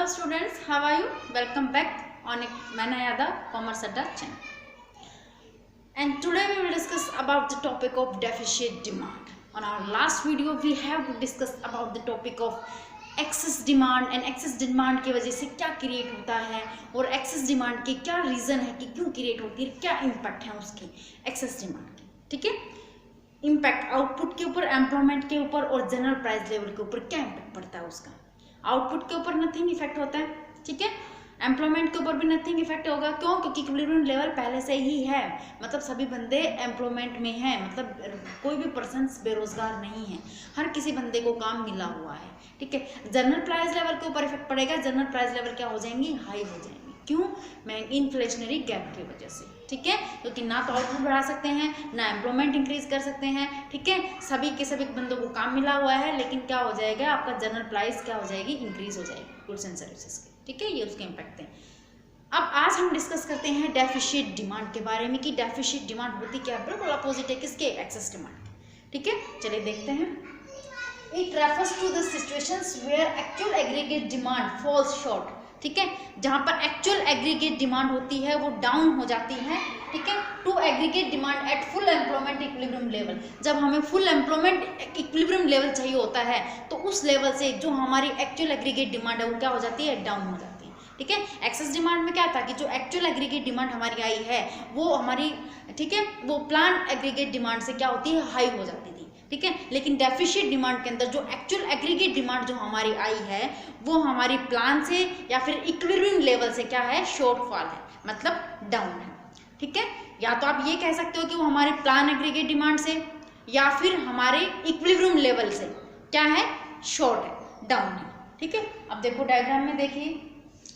Hello students, how are you? Welcome back on Maina Yadav Commerce Adda channel. And today we will discuss about the topic of deficit demand. On our last video we have discussed about the topic of excess demand and excess demand की वजह से क्या create होता है और excess demand के क्या reason है कि क्यों क्रिएट होती है, क्या इम्पैक्ट है उसकी excess demand की. ठीक है, इम्पैक्ट आउटपुट के ऊपर, एम्प्लॉयमेंट के ऊपर और जनरल प्राइस लेवल के ऊपर क्या इम्पैक्ट पड़ता है उसका. आउटपुट के ऊपर नथिंग इफेक्ट होता है, ठीक है. एम्प्लॉयमेंट के ऊपर भी नथिंग इफेक्ट होगा. क्यों? क्योंकि इक्विलिब्रियम लेवल पहले से ही है, मतलब सभी बंदे एम्प्लॉयमेंट में हैं, मतलब कोई भी पर्सन बेरोजगार नहीं है, हर किसी बंदे को काम मिला हुआ है. ठीक है. जनरल प्राइस लेवल के ऊपर इफेक्ट पड़ेगा. जनरल प्राइस लेवल क्या हो जाएंगी? हाई हो जाएंगी. क्यों? इन्फ्लेशनरी गैप की वजह से. ठीक है, क्योंकि ना तो आउटपुट बढ़ा सकते हैं ना एम्प्लॉयमेंट इंक्रीज कर सकते हैं. ठीक है, सभी के सभी बंदों को काम मिला हुआ है, लेकिन क्या हो जाएगा, आपका जनरल प्राइस क्या हो जाएगी? इंक्रीज हो जाएगी गुड्स एंड सर्विसेज की. ठीक है, ये उसके इम्पैक्ट हैं. अब आज हम डिस्कस करते हैं डेफिशिट डिमांड के बारे में कि डेफिशिट डिमांड होती क्या है. बिल्कुल अपोजिट है किसके? Excess demand. ठीक है, चलिए देखते हैं. It refers to the situations where actual aggregate demand falls short. ठीक है, जहां पर एक्चुअल एग्रीगेट डिमांड होती है वो डाउन हो जाती है. ठीक है, to aggregate demand at full employment equilibrium level. जब हमें फुल एम्प्लॉयमेंट इक्विलिब्रियम लेवल चाहिए होता है तो उस लेवल से जो हमारी एक्चुअल एग्रीगेट डिमांड है वो क्या हो जाती है? डाउन हो जाती है. ठीक है, एक्सेस डिमांड में क्या था कि जो एक्चुअल एग्रीगेट डिमांड हमारी आई है वो हमारी, ठीक है, वो प्लान एग्रीगेट डिमांड से क्या होती है? हाई हो जाती थी. ठीक है, लेकिन डेफिशिट डिमांड के अंदर जो एक्चुअल एग्रीगेट डिमांड जो हमारी आई है वो हमारी प्लान से या फिर इक्विलिब्रियम लेवल से क्या है? शॉर्टफॉल है, मतलब डाउन है. ठीक है, या तो आप ये कह सकते हो कि वो हमारे प्लान एग्रीगेट डिमांड से या फिर हमारे इक्विलिब्रियम लेवल से क्या है? शॉर्ट है, डाउन है. ठीक है, अब देखो डायग्राम में देखिए,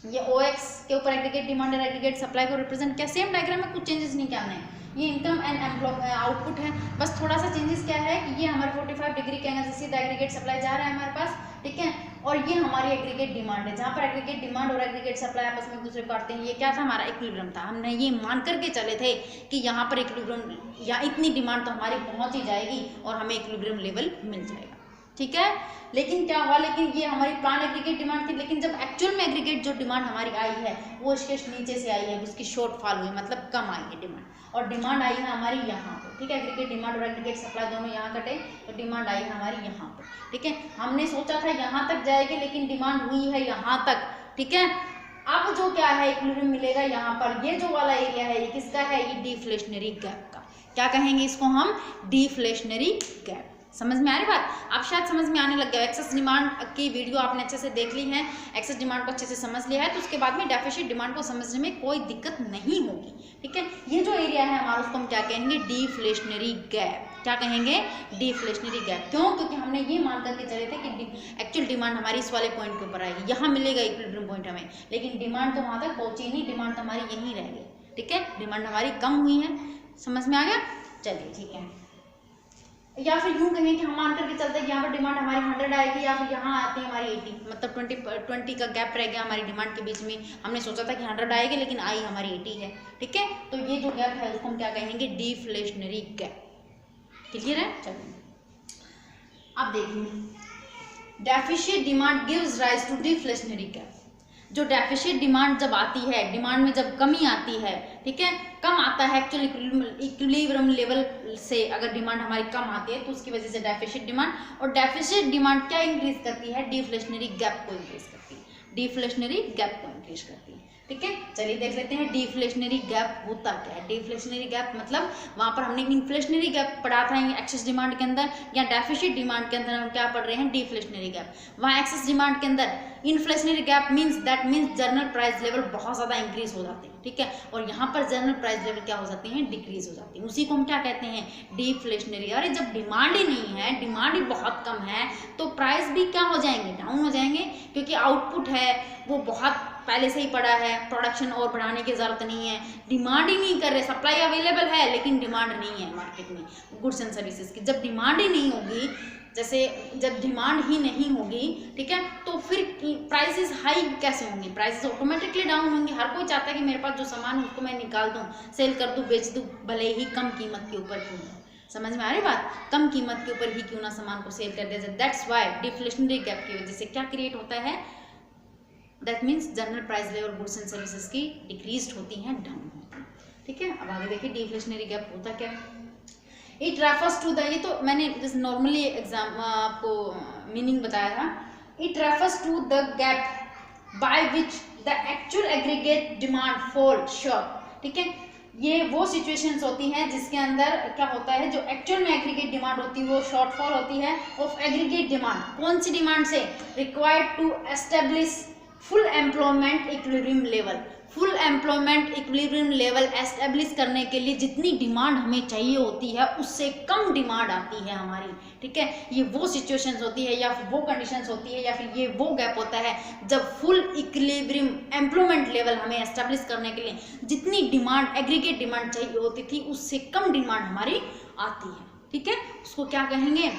ये OX के ऊपर एग्रीगेट डिमांड और एग्रीगेट सप्लाई को रिप्रेजेंट किया. सेम डायग्राम में कुछ चेंजेस नहीं करने हैं. ये इनकम एंड आउटपुट है, बस थोड़ा सा चेंजेस क्या है कि ये हमारे 45 डिग्री के एंगल से सीधा एग्रीगेट सप्लाई जा रहा है हमारे पास. ठीक है, और ये हमारी एग्रीगेट डिमांड है, जहाँ पर एग्रीगेट डिमांड और एग्रीगेट सप्लाई आपस में एक दूसरे को काटते हैं. ये क्या था? हमारा इक्विलिब्रियम था. हमने ये मान करके चले थे कि यहाँ पर इक्विलिब्रियम या इतनी डिमांड तो हमारी पहुँच ही जाएगी और हमें इक्विलिब्रियम लेवल मिल जाएगा. ठीक है, लेकिन क्या हुआ, लेकिन ये हमारी प्लान एग्रीगेट डिमांड थी, लेकिन जब एक्चुअल में एग्रीगेट जो डिमांड हमारी आई है वो इसके नीचे से आई है, उसकी शॉर्टफॉल हुई, मतलब कम आई है डिमांड, और डिमांड आई है हमारी यहाँ पर. ठीक है, एग्रीगेट डिमांड और एग्रीगेट सप्लाई दोनों यहाँ कटे तो डिमांड आई है हमारी यहाँ पर. ठीक है, हमने सोचा था यहाँ तक जाएगी लेकिन डिमांड हुई है यहाँ तक. ठीक है, अब जो क्या है इक्विलिब्रियम मिलेगा यहाँ पर. ये जो वाला एरिया है ये किसका है? ये डिफ्लेशनरी गैप का. क्या कहेंगे इसको हम? Deflationary gap. समझ में आ रही बात? आप शायद समझ में आने लग गया. एक्सेस डिमांड की वीडियो आपने अच्छे से देख ली है, एक्सेस डिमांड को अच्छे से समझ लिया है, तो उसके बाद में डेफिशिट डिमांड को समझने में कोई दिक्कत नहीं होगी. ठीक है, ये जो एरिया है हमारा उसको हम क्या कहेंगे? Deflationary gap. क्या कहेंगे? Deflationary gap. क्यों? क्योंकि हमने ये मान करके चले थे कि एक्चुअल डिमांड हमारी इस वाले पॉइंट के ऊपर आएगी, यहाँ मिलेगा इक्विलिब्रियम पॉइंट हमें, लेकिन डिमांड तो वहाँ तक पहुँची नहीं, डिमांड तो हमारी यहीं रह गई. ठीक है, डिमांड हमारी कम हुई है. समझ में आ गया? चलिए ठीक है, या फिर यूँ कहें कि हम मान करके चलते हैं कि यहाँ पर डिमांड हमारी 100 आएगी या फिर यहाँ आती है हमारी 80, मतलब 20 का गैप रह गया हमारी डिमांड के बीच में. हमने सोचा था कि 100 आएगी लेकिन आई हमारी 80 है. ठीक है, तो ये जो गैप है उसको हम क्या कहेंगे? Deflationary gap. क्लियर है? चलिए अब देखिए, deficit demand gives rise to deflationary gap. जो डेफिशिट डिमांड जब आती है, डिमांड में जब कमी आती है, ठीक है, कम आता है एक्चुअल इक्विलिब्रियम लेवल से, अगर डिमांड हमारी कम आती है तो उसकी वजह से डेफिशिट डिमांड, और डेफिशिट डिमांड क्या इंक्रीज करती है? डिफ्लेशनरी गैप को इंक्रीज करती है. डिफ्लेशनरी गैप को इंक्रीज करती है. ठीक है, चलिए देख लेते हैं डिफ्लेशनरी गैप होता क्या है. डिफ्लेशनरी गैप मतलब वहाँ पर हमने इन्फ्लेशनरी गैप पढ़ा था एक्सेस डिमांड के अंदर, या डेफिशिट डिमांड के अंदर हम क्या पढ़ रहे हैं? Deflationary gap. वहाँ एक्सेस डिमांड के अंदर inflationary gap means general price level बहुत ज़्यादा इंक्रीज हो जाते हैं. ठीक है, और यहाँ पर जनरल प्राइस लेवल क्या हो जाती हैं? डिक्रीज हो जाती हैं. उसी को हम क्या कहते हैं? डिफ्लेशनरी. अरे जब डिमांड ही नहीं है, डिमांड ही बहुत कम है, तो प्राइस भी क्या हो जाएंगे? डाउन हो जाएंगे, क्योंकि आउटपुट है वो बहुत पहले से ही पड़ा है, प्रोडक्शन और बढ़ाने की ज़रूरत नहीं है, डिमांड ही नहीं कर रहे, सप्लाई अवेलेबल है लेकिन डिमांड नहीं है मार्केट में गुड्स एंड सर्विसेज की. जब डिमांड ही नहीं होगी, जैसे जब डिमांड ही नहीं होगी, ठीक है, तो फिर प्राइसेस हाई कैसे होंगी? प्राइसेस ऑटोमेटिकली डाउन होंगी. हर कोई चाहता है कि मेरे पास जो सामान है उसको मैं निकाल दूँ, सेल कर दूँ, बेच दूँ, भले ही कम कीमत के ऊपर क्यों ना. समझ में आ रही बात? कम कीमत के ऊपर ही क्यों ना सामान को सेल कर दिया जाए. दैट्स वाई डिफ्लेशनरी गैप की वजह से क्या क्रिएट होता है? That means general price level goods and services की डिक्रीज होती हैं, डाउन होती हैं, ठीक है। अब आगे देखिए डिफ्लेशनरी गैप होता क्या है। इट रेफर्स टू द, ये तो मैंने जैसे नॉर्मली एग्जाम आपको मीनिंग बताया था, it refers to the gap by which the actual aggregate demand fall short, ठीक है। ये वो सिचुएशंस होती हैं जिसके अंदर क्या होता है, जो एक्चुअल में एग्रीगेट डिमांड होती है वो शॉर्टफॉल होती है ऑफ एग्रीगेट डिमांड। कौन सी डिमांड से? Required to establish full employment equilibrium level. Full employment equilibrium level establish करने के लिए जितनी डिमांड हमें चाहिए होती है उससे कम डिमांड आती है हमारी, ठीक है। ये वो सिचुएशंस होती है या फिर वो कंडीशंस होती है या फिर ये वो गैप होता है जब फुल इक्विलिब्रियम एम्प्लॉयमेंट लेवल हमें एस्टेब्लिश करने के लिए जितनी डिमांड एग्रीगेट डिमांड चाहिए होती थी उससे कम डिमांड हमारी आती है, ठीक है। उसको क्या कहेंगे?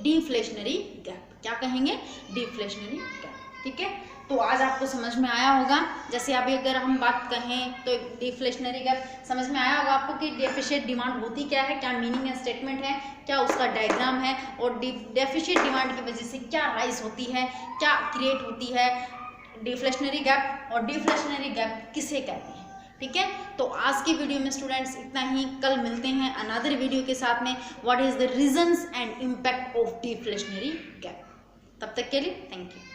Deflationary gap. क्या कहेंगे? डिफ्लेशनरी गैप, ठीक है। तो आज आपको समझ में आया होगा, जैसे अभी अगर हम बात कहें तो डिफ्लेशनरी गैप समझ में आया होगा आपको कि डेफिशिएट डिमांड होती क्या है, क्या मीनिंग है, स्टेटमेंट है, क्या उसका डायग्राम है, और डेफिशिएट डिमांड की वजह से क्या राइज होती है, क्या क्रिएट होती है डिफ्लेशनरी गैप, और डिफ्लेशनरी गैप किसे कहते हैं, ठीक है। तो आज की वीडियो में स्टूडेंट्स इतना ही, कल मिलते हैं अनदर वीडियो के साथ में, what is the reasons and impact of deflationary gap. तब तक के लिए थैंक यू।